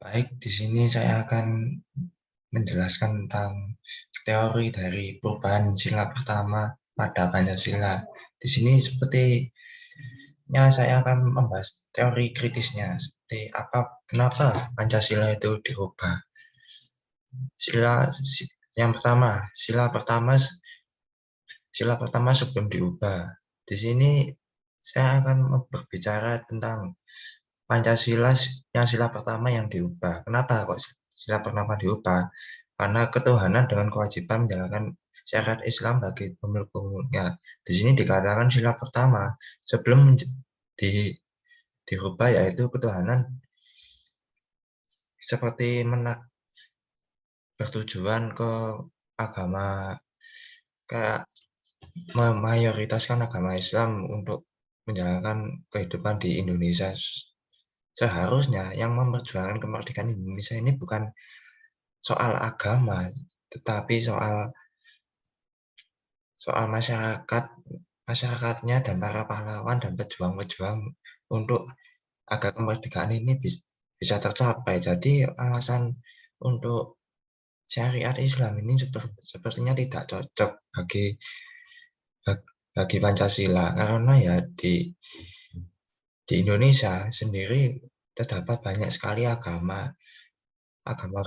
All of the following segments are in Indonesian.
Baik, di sini saya akan menjelaskan tentang teori dari perubahan sila pertama pada Pancasila. Di sini sepertinya saya akan membahas teori kritisnya, seperti kenapa Pancasila itu dirubah. Sila yang pertama, sila pertama sebelum diubah. Di sini saya akan berbicara tentang Pancasila yang sila pertama yang diubah. Kenapa kok sila pertama diubah? Karena ketuhanan dengan kewajiban menjalankan syariat Islam bagi pemeluk-pemeluknya. Di sini dikatakan sila pertama sebelum di, dirubah, yaitu ketuhanan seperti bertujuan ke agama, kayak memayoritaskan agama Islam untuk menjalankan kehidupan di Indonesia. Seharusnya yang memperjuangkan kemerdekaan Indonesia ini bukan soal agama, tetapi soal masyarakatnya dan para pahlawan dan pejuang-pejuang untuk agar kemerdekaan ini bisa tercapai. Jadi alasan untuk syariat Islam ini sepertinya tidak cocok bagi Pancasila, karena ya di Indonesia sendiri terdapat banyak sekali agama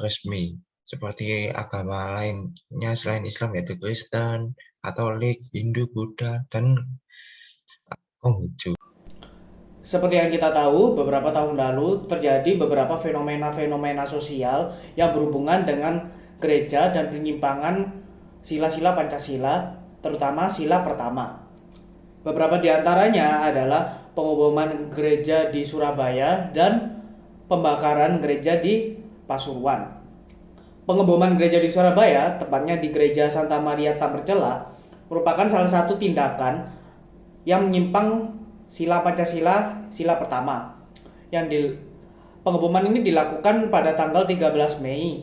resmi, seperti agama lainnya selain Islam, yaitu Kristen, Katolik, Hindu, Buddha, dan Konghucu. Seperti yang kita tahu, beberapa tahun lalu terjadi beberapa fenomena-fenomena sosial yang berhubungan dengan gereja dan penyimpangan sila-sila Pancasila, terutama sila pertama. Beberapa di antaranya adalah pengeboman gereja di Surabaya dan pembakaran gereja di Pasuruan. Pengeboman gereja di Surabaya, tepatnya di Gereja Santa Maria Tambercela, merupakan salah satu tindakan yang menyimpang sila Pancasila sila pertama. Pengeboman ini dilakukan pada tanggal 13 Mei.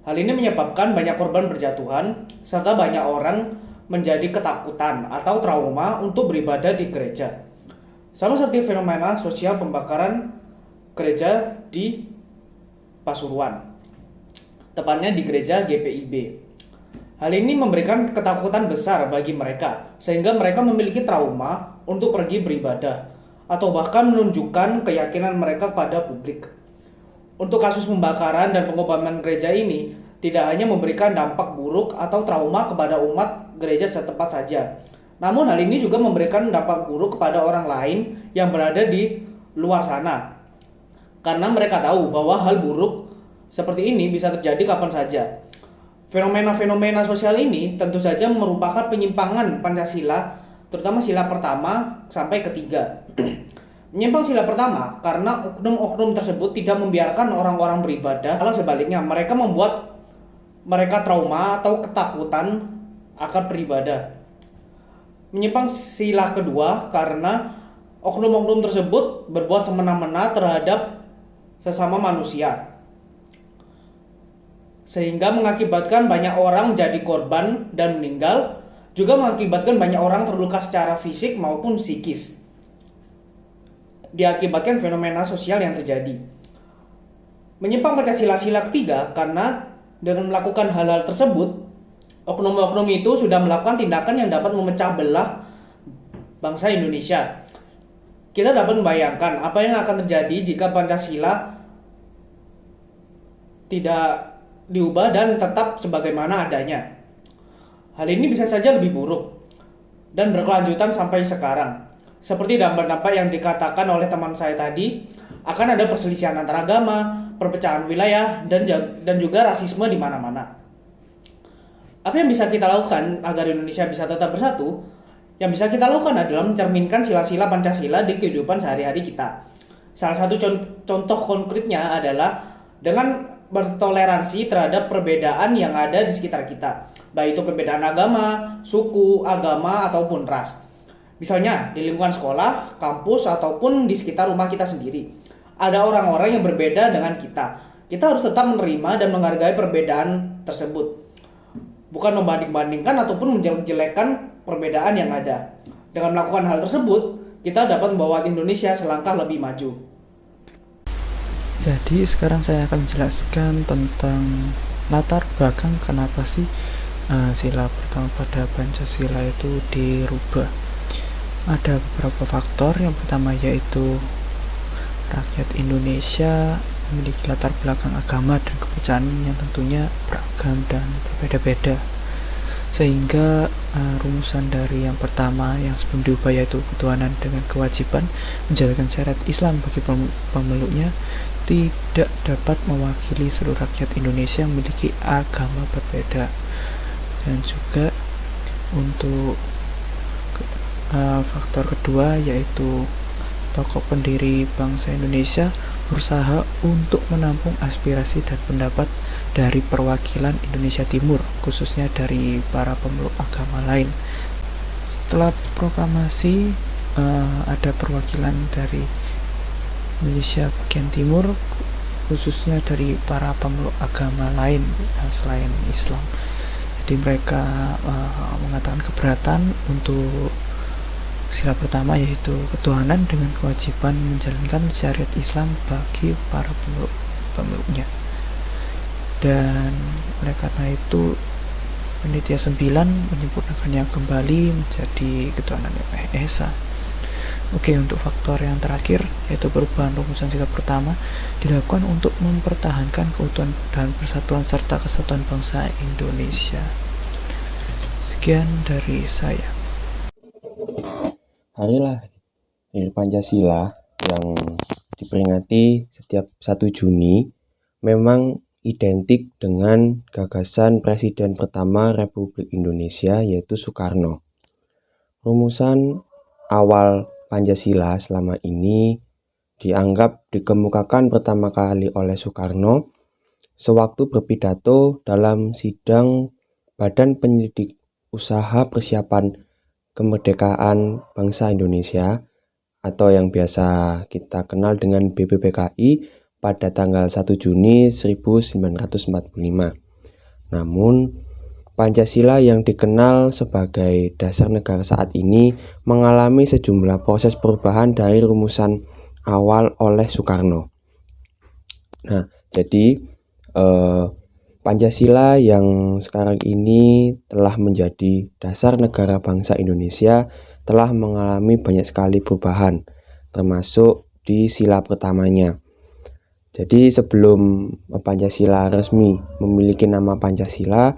Hal ini menyebabkan banyak korban berjatuhan serta banyak orang menjadi ketakutan atau trauma untuk beribadah di gereja. Sama seperti fenomena sosial pembakaran gereja di Pasuruan, tepatnya di gereja GPIB. Hal ini memberikan ketakutan besar bagi mereka, sehingga mereka memiliki trauma untuk pergi beribadah, atau bahkan menunjukkan keyakinan mereka pada publik. Untuk kasus pembakaran dan pengeboman gereja ini, tidak hanya memberikan dampak buruk atau trauma kepada umat gereja setempat saja, namun hal ini juga memberikan dampak buruk kepada orang lain yang berada di luar sana. Karena mereka tahu bahwa hal buruk seperti ini bisa terjadi kapan saja. Fenomena-fenomena sosial ini tentu saja merupakan penyimpangan Pancasila, terutama sila pertama sampai ketiga. Menyimpang sila pertama karena oknum-oknum tersebut tidak membiarkan orang-orang beribadah, kalau sebaliknya mereka membuat mereka trauma atau ketakutan akan beribadah. Menyimpang sila kedua karena oknum-oknum tersebut berbuat semena-mena terhadap sesama manusia, sehingga mengakibatkan banyak orang menjadi korban dan meninggal, juga mengakibatkan banyak orang terluka secara fisik maupun psikis. Diakibatkan fenomena sosial yang terjadi. Menyimpang Pancasila sila ketiga karena dengan melakukan hal-hal tersebut, oknum-oknum itu sudah melakukan tindakan yang dapat memecah belah bangsa Indonesia. Kita dapat membayangkan apa yang akan terjadi jika Pancasila tidak diubah dan tetap sebagaimana adanya. Hal ini bisa saja lebih buruk dan berkelanjutan sampai sekarang. Seperti dampak-dampak yang dikatakan oleh teman saya tadi, akan ada perselisihan antar agama, perpecahan wilayah, dan juga rasisme di mana-mana. Apa yang bisa kita lakukan agar Indonesia bisa tetap bersatu? Yang bisa kita lakukan adalah mencerminkan sila-sila Pancasila di kehidupan sehari-hari kita. Salah satu contoh konkretnya adalah dengan bertoleransi terhadap perbedaan yang ada di sekitar kita, baik itu perbedaan agama, suku, agama, ataupun ras. Misalnya di lingkungan sekolah, kampus, ataupun di sekitar rumah kita sendiri. Ada orang-orang yang berbeda dengan kita. Kita harus tetap menerima dan menghargai perbedaan tersebut, bukan membanding-bandingkan ataupun menjelek-jelekan perbedaan yang ada. Dengan melakukan hal tersebut, kita dapat membawa Indonesia selangkah lebih maju. Jadi sekarang saya akan menjelaskan tentang latar belakang kenapa sih sila pertama pada Pancasila itu dirubah. Ada beberapa faktor. Yang pertama yaitu rakyat Indonesia memiliki latar belakang agama dan kepercayaan yang tentunya beragam dan berbeda-beda, sehingga rumusan dari yang pertama yang sebelum diubah yaitu ketuhanan dengan kewajiban menjalankan syariat Islam bagi pemeluknya tidak dapat mewakili seluruh rakyat Indonesia yang memiliki agama berbeda. Dan juga untuk faktor kedua yaitu tokoh pendiri bangsa Indonesia berusaha untuk menampung aspirasi dan pendapat dari perwakilan Indonesia Timur, khususnya dari para pemeluk agama lain. Setelah proklamasi, ada perwakilan dari Indonesia bagian timur, khususnya dari para pemeluk agama lain selain Islam. Jadi mereka mengatakan keberatan untuk sila pertama yaitu ketuhanan dengan kewajiban menjalankan syariat Islam bagi para pemeluknya. Dan oleh karena itu Panitia 9 menyempurnakannya kembali menjadi ketuhanan yang Maha Esa. Oke, untuk faktor yang terakhir yaitu perubahan rumusan sila pertama dilakukan untuk mempertahankan keutuhan dan persatuan serta kesatuan bangsa Indonesia. Sekian dari saya. Hari lahir Pancasila yang diperingati setiap 1 Juni memang identik dengan gagasan Presiden pertama Republik Indonesia yaitu Soekarno. Rumusan awal Pancasila selama ini dianggap dikemukakan pertama kali oleh Soekarno sewaktu berpidato dalam sidang Badan Penyelidik Usaha Persiapan Kemerdekaan Bangsa Indonesia atau yang biasa kita kenal dengan BPPKI pada tanggal 1 Juni 1945. Namun, Pancasila yang dikenal sebagai dasar negara saat ini mengalami sejumlah proses perubahan dari rumusan awal oleh Soekarno. Nah, jadi Pancasila yang sekarang ini telah menjadi dasar negara bangsa Indonesia telah mengalami banyak sekali perubahan, termasuk di sila pertamanya. Jadi sebelum Pancasila resmi memiliki nama Pancasila,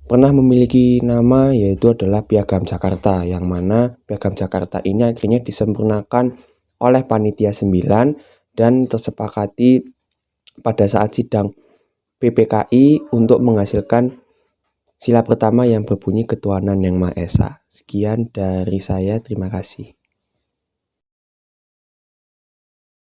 pernah memiliki nama yaitu adalah Piagam Jakarta, yang mana Piagam Jakarta ini akhirnya disempurnakan oleh Panitia 9 dan tersepakati pada saat sidang PPKI untuk menghasilkan sila pertama yang berbunyi ketuhanan yang Maha Esa. Sekian dari saya, terima kasih.